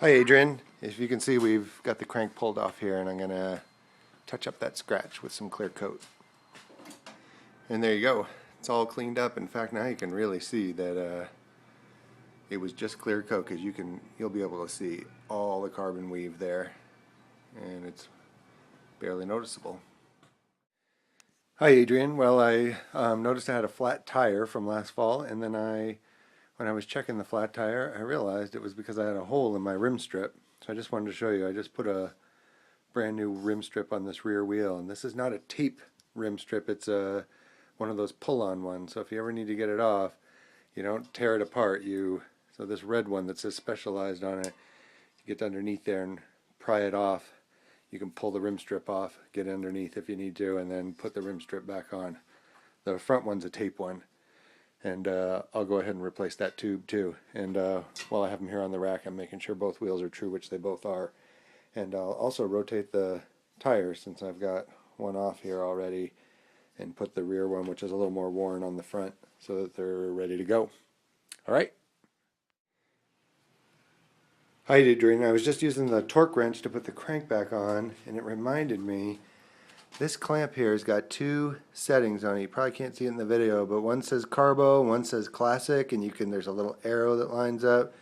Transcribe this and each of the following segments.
Hi Adrian, if you can see we've got the crank pulled off here and I'm going to touch up that scratch with some clear coat. And there you go, it's all cleaned up. In fact, now you can really see that it was just clear coat, because you'll be able to see all the carbon weave there and it's barely noticeable. Hi Adrian, well I noticed I had a flat tire from last fall, and then when I was checking the flat tire, I realized it was because I had a hole in my rim strip. So I just wanted to show you. I just put a brand new rim strip on this rear wheel, and this is not a tape rim strip. It's one of those pull-on ones. So if you ever need to get it off, you don't tear it apart. So this red one that says Specialized on it, you get underneath there and pry it off. You can pull the rim strip off, get underneath if you need to, and then put the rim strip back on. The front one's a tape one. And I'll go ahead and replace that tube too. And while I have them here on the rack, I'm making sure both wheels are true, which they both are. And I'll also rotate the tires, since I've got one off here already, and put the rear one, which is a little more worn, on the front so that they're ready to go. All right. Hi Adrian, I was just using the torque wrench to put the crank back on, and it reminded me this clamp here has got two settings on it. You probably can't see it in the video, but one says Carbo, one says Classic, and there's a little arrow that lines up.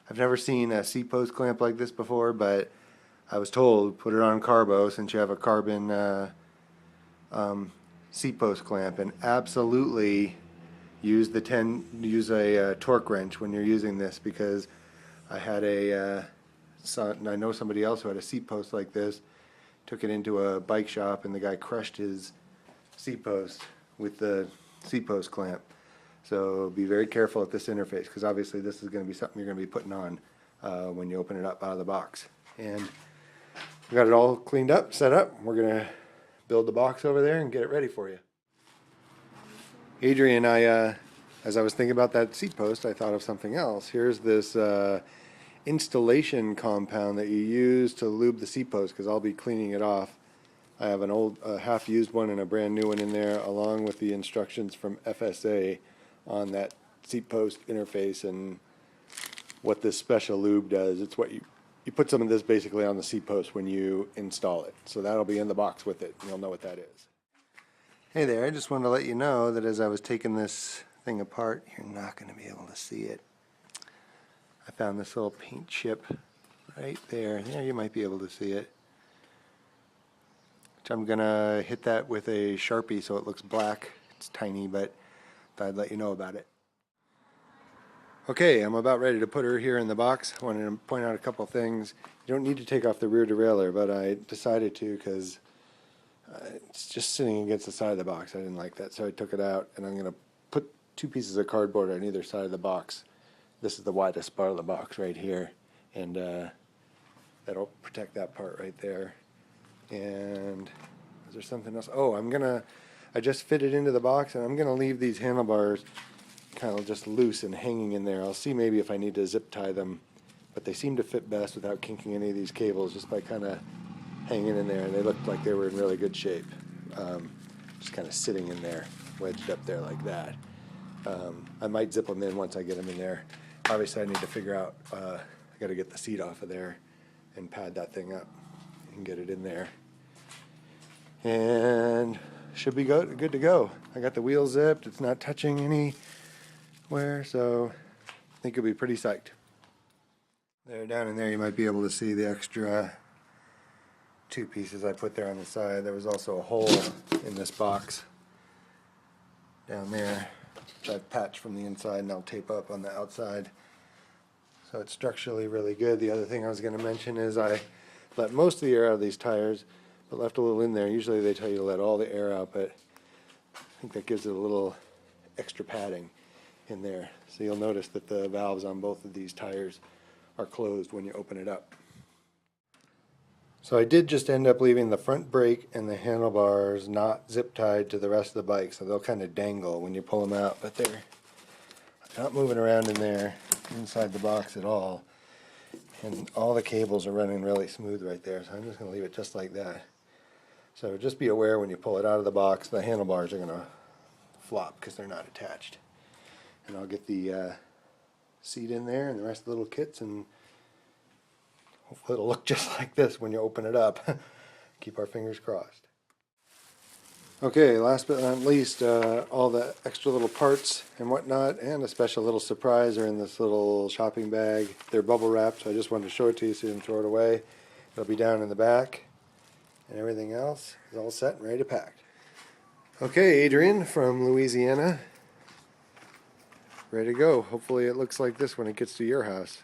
I've never seen a C-post clamp like this before, but I was told put it on Carbo since you have a carbon C-post clamp, and absolutely use a torque wrench when you're using this, because I had I know somebody else who had a C-post like this. Took it into a bike shop, and the guy crushed his C-post with the C-post clamp. So be very careful at this interface, because obviously this is going to be something you're going to be putting on when you open it up out of the box. And we got it all cleaned up, set up. We're going to build the box over there and get it ready for you. Adrian, as I was thinking about that C-post, I thought of something else. Here's this installation compound that you use to lube the C-post, because I'll be cleaning it off. I have an old half-used one and a brand new one in there, along with the instructions from FSA on that C-post interface and what this special lube does. It's what you put some of this basically on the C-post when you install it. So that'll be in the box with it. You'll know what that is. Hey there, I just wanted to let you know that as I was taking this thing apart, you're not going to be able to see it. I found this little paint chip right there. Yeah, you might be able to see it. Which I'm going to hit that with a Sharpie so it looks black. It's tiny, but thought I'd let you know about it. Okay, I'm about ready to put her here in the box. I wanted to point out a couple things. You don't need to take off the rear derailleur, but I decided to, because it's just sitting against the side of the box. I didn't like that, so I took it out, and I'm going to put two pieces of cardboard on either side of the box. This is the widest part of the box right here, and that'll protect that part right there. And is there something else? Oh, I just fit it into the box, and I'm gonna leave these handlebars kind of just loose and hanging in there. I'll see maybe if I need to zip tie them, but they seem to fit best without kinking any of these cables, just by kind of hanging in there. And they looked like they were in really good shape, just kind of sitting in there, wedged up there like that. I might zip them in once I get them in there. Obviously I need to figure out, I got to get the seat off of there and pad that thing up and get it in there. And should be good to go. I got the wheel zipped, it's not touching anywhere, so I think it'll be pretty psyched. There, down in there you might be able to see the extra two pieces I put there on the side. There was also a hole in this box down there, which I've patched from the inside and I'll tape up on the outside. So it's structurally really good. The other thing I was going to mention is I let most of the air out of these tires, but left a little in there. Usually they tell you to let all the air out, but I think that gives it a little extra padding in there. So you'll notice that the valves on both of these tires are closed when you open it up. So I did just end up leaving the front brake and the handlebars not zip tied to the rest of the bike, so they'll kind of dangle when you pull them out, but they're not moving around in there inside the box at all, and all the cables are running really smooth right there, so I'm just going to leave it just like that. So just be aware when you pull it out of the box, the handlebars are going to flop because they're not attached. And I'll get the seat in there and the rest of the little kits and Hopefully it'll look just like this when you open it up. Keep our fingers crossed. Okay, last but not least, all the extra little parts and whatnot, and a special little surprise are in this little shopping bag. They're bubble wrapped, so I just wanted to show it to you so you didn't throw it away. It'll be down in the back, and everything else is all set and ready to pack. Okay, Adrian from Louisiana, ready to go. Hopefully it looks like this when it gets to your house.